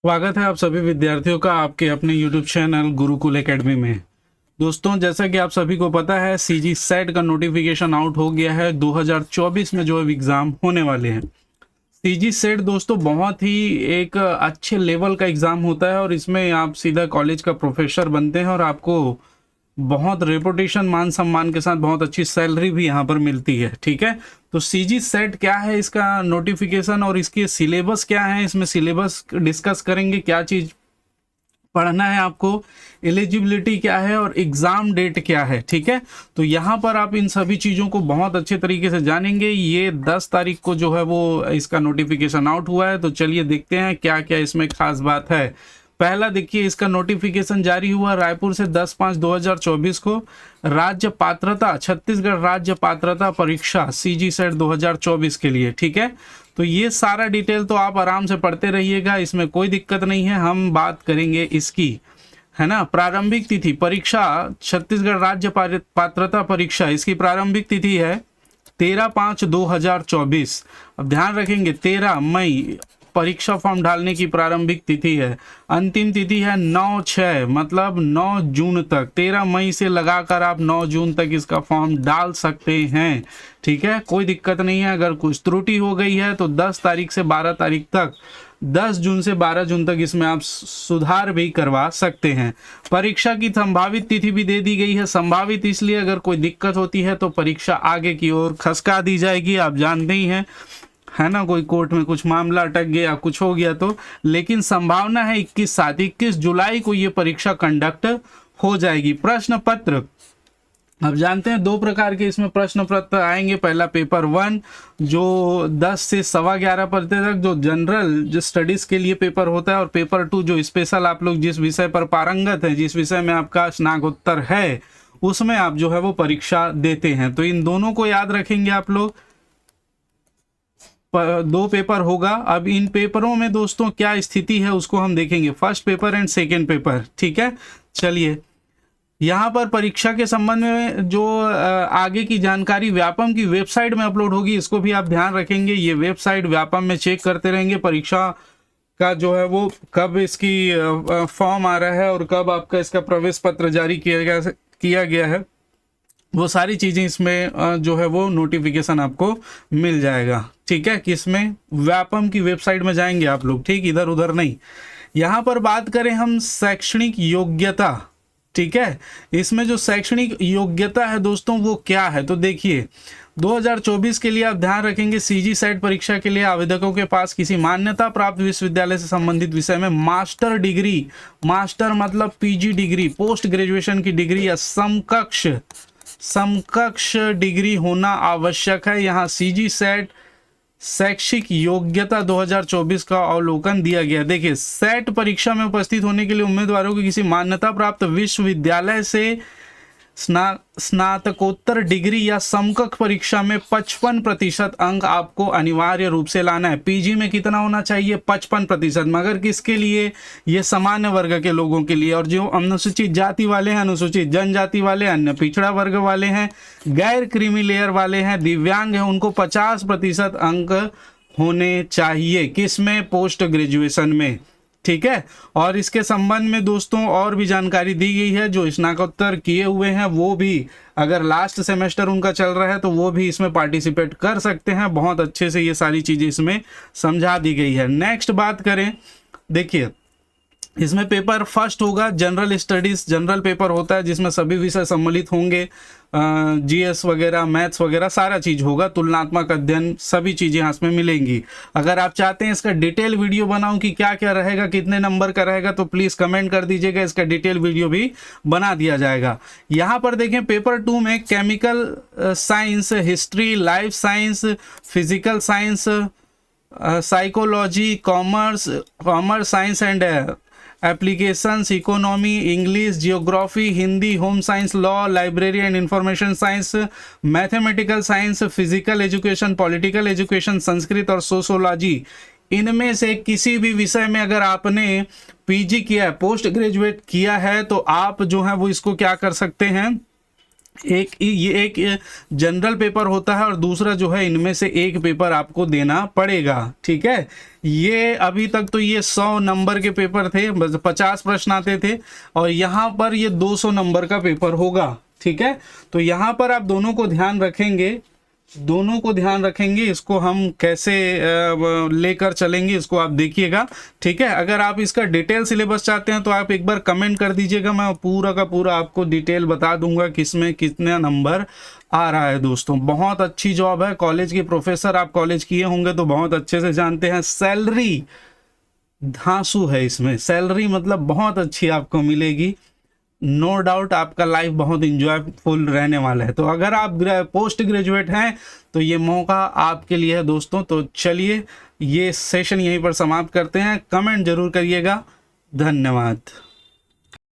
स्वागत है आप सभी विद्यार्थियों का आपके अपने YouTube चैनल गुरुकुल एकेडमी में। दोस्तों, जैसा कि आप सभी को पता है, सीजी सेट का नोटिफिकेशन आउट हो गया है। 2024 में जो एग्ज़ाम होने वाले हैं। सीजी सेट दोस्तों बहुत ही एक अच्छे लेवल का एग्ज़ाम होता है और इसमें आप सीधा कॉलेज का प्रोफेसर बनते हैं और आपको बहुत रेपुटेशन, मान सम्मान के साथ बहुत अच्छी सैलरी भी यहाँ पर मिलती है। ठीक है, तो सीजी सेट क्या है, इसका नोटिफिकेशन और इसके सिलेबस क्या है, इसमें सिलेबस डिस्कस करेंगे, क्या चीज़ पढ़ना है आपको, एलिजिबिलिटी क्या है और एग्ज़ाम डेट क्या है। ठीक है, तो यहाँ पर आप इन सभी चीज़ों को बहुत अच्छे तरीके से जानेंगे। ये 10 तारीख को जो है वो इसका नोटिफिकेशन आउट हुआ है, तो चलिए देखते हैं क्या क्या इसमें खास बात है। पहला देखिए, इसका नोटिफिकेशन जारी हुआ रायपुर से 10/5/2024 को। राज्य पात्रता, छत्तीसगढ़ राज्य पात्रता परीक्षा सीजी सेट 2024 के लिए। ठीक है, तो ये सारा डिटेल तो आप आराम से पढ़ते रहिएगा, इसमें कोई दिक्कत नहीं है। हम बात करेंगे इसकी, है ना। प्रारंभिक तिथि परीक्षा, छत्तीसगढ़ राज्य पात्रता परीक्षा, इसकी प्रारंभिक तिथि है 13/5/2024। अब ध्यान रखेंगे 13 मई परीक्षा फॉर्म डालने की प्रारंभिक तिथि है। अंतिम तिथि है 9/6, मतलब 9 जून तक। 13 मई से लगाकर आप 9 जून तक इसका फॉर्म डाल सकते हैं। ठीक है, कोई दिक्कत नहीं है। अगर कुछ त्रुटि हो गई है तो 10 तारीख से 12 तारीख तक, 10 जून से 12 जून तक इसमें आप सुधार भी करवा सकते हैं। परीक्षा की संभावित तिथि भी दे दी गई है। संभावित इसलिए, अगर कोई दिक्कत होती है तो परीक्षा आगे की ओर खसका दी जाएगी। आप जानते ही हैं, है ना, कोई कोर्ट में कुछ मामला अटक गया, कुछ हो गया तो। लेकिन संभावना है 21 जुलाई को ये परीक्षा कंडक्ट हो जाएगी। प्रश्न पत्र, अब जानते हैं 2 प्रकार के इसमें प्रश्न पत्र आएंगे। पहला पेपर 1 जो 10 से 11:15 बजे तक, जो जनरल जो स्टडीज के लिए पेपर होता है, और पेपर 2 जो स्पेशल, आप लोग जिस विषय पर पारंगत हैं, जिस विषय में आपका स्नातकोत्तर है, उसमें आप जो है वो परीक्षा देते हैं। तो इन दोनों को याद रखेंगे आप लोग। 2 पेपर होगा। अब इन पेपरों में दोस्तों क्या स्थिति है उसको हम देखेंगे, first paper and second paper. ठीक है, चलिए यहाँ पर परीक्षा के संबंध में जो आगे की जानकारी व्यापम की वेबसाइट में अपलोड होगी, इसको भी आप ध्यान रखेंगे। ये वेबसाइट व्यापम में चेक करते रहेंगे परीक्षा का जो है वो कब इसकी फॉर्म आ रहा है और कब आपका इसका प्रवेश पत्र जारी किया गया है। वो सारी चीज़ें इसमें जो है वो नोटिफिकेशन आपको मिल जाएगा। ठीक है, किसमें, व्यापम की वेबसाइट में जाएंगे आप लोग, ठीक, इधर उधर नहीं। यहाँ पर बात करें हम शैक्षणिक योग्यता। ठीक है, इसमें जो शैक्षणिक योग्यता है दोस्तों वो क्या है, तो देखिए 2024 के लिए आप ध्यान रखेंगे, सीजी सेट परीक्षा के लिए आवेदकों के पास किसी मान्यता प्राप्त विश्वविद्यालय से संबंधित विषय में मास्टर डिग्री, मास्टर मतलब पीजी डिग्री, पोस्ट ग्रेजुएशन की डिग्री या समकक्ष डिग्री होना आवश्यक है। यहाँ सीजी सेट शैक्षिक योग्यता 2024 का अवलोकन दिया गया। देखिए, सेट परीक्षा में उपस्थित होने के लिए उम्मीदवारों को किसी मान्यता प्राप्त विश्वविद्यालय से स्नातकोत्तर डिग्री या समकक्ष परीक्षा में 55% अंक आपको अनिवार्य रूप से लाना है। पीजी में कितना होना चाहिए, 55%, मगर किसके लिए, ये सामान्य वर्ग के लोगों के लिए। और जो अनुसूचित जाति वाले हैं, अनुसूचित जनजाति वाले हैं, अन्य पिछड़ा वर्ग वाले हैं, गैर क्रीमी लेयर वाले हैं, दिव्यांग हैं, उनको 50% अंक होने चाहिए। किस में, पोस्ट ग्रेजुएशन में। ठीक है, और इसके संबंध में दोस्तों और भी जानकारी दी गई है। जो स्नातकोत्तर किए हुए हैं वो भी, अगर लास्ट सेमेस्टर उनका चल रहा है तो वो भी इसमें पार्टिसिपेट कर सकते हैं। बहुत अच्छे से ये सारी चीज़ें इसमें समझा दी गई है। नेक्स्ट बात करें, देखिए इसमें पेपर फर्स्ट होगा जनरल स्टडीज, जनरल पेपर होता है जिसमें सभी विषय सम्मिलित होंगे, जीएस वगैरह, मैथ्स वगैरह सारा चीज़ होगा, तुलनात्मक अध्ययन, सभी चीज़ें यहाँ इसमें मिलेंगी। अगर आप चाहते हैं इसका डिटेल वीडियो बनाऊं कि क्या क्या रहेगा, कितने नंबर का रहेगा, तो प्लीज़ कमेंट कर दीजिएगा, इसका डिटेल वीडियो भी बना दिया जाएगा। यहाँ पर देखें पेपर 2 में chemical science, history, life science, physical science, psychology, commerce science and applications, economy, English, geography, Hindi, home science, law, library and information science, mathematical science, physical education, political education, Sanskrit और sociology, इनमें से किसी भी विषय में अगर आपने पीजी किया है, पोस्ट ग्रेजुएट किया है, तो आप जो है वो इसको क्या कर सकते हैं, ये एक जनरल पेपर होता है और दूसरा जो है इनमें से एक पेपर आपको देना पड़ेगा। ठीक है, ये अभी तक तो ये 100 नंबर के पेपर थे, बस 50 प्रश्न आते थे, और यहाँ पर ये 200 नंबर का पेपर होगा। ठीक है, तो यहाँ पर आप दोनों को ध्यान रखेंगे, इसको हम कैसे लेकर चलेंगे इसको आप देखिएगा। ठीक है, अगर आप इसका डिटेल सिलेबस चाहते हैं तो आप एक बार कमेंट कर दीजिएगा, मैं पूरा का पूरा आपको डिटेल बता दूंगा किसमें कितने नंबर आ रहा है। दोस्तों बहुत अच्छी जॉब है, कॉलेज के प्रोफेसर, आप कॉलेज किए होंगे तो बहुत अच्छे से जानते हैं। सैलरी धांसू है इसमें, सैलरी मतलब बहुत अच्छी आपको मिलेगी, नो डाउट आपका लाइफ बहुत इंजॉयफुल रहने वाला है। तो अगर आप पोस्ट ग्रेजुएट हैं तो ये मौका आपके लिए है दोस्तों। तो चलिए ये सेशन यहीं पर समाप्त करते हैं, कमेंट जरूर करिएगा, धन्यवाद।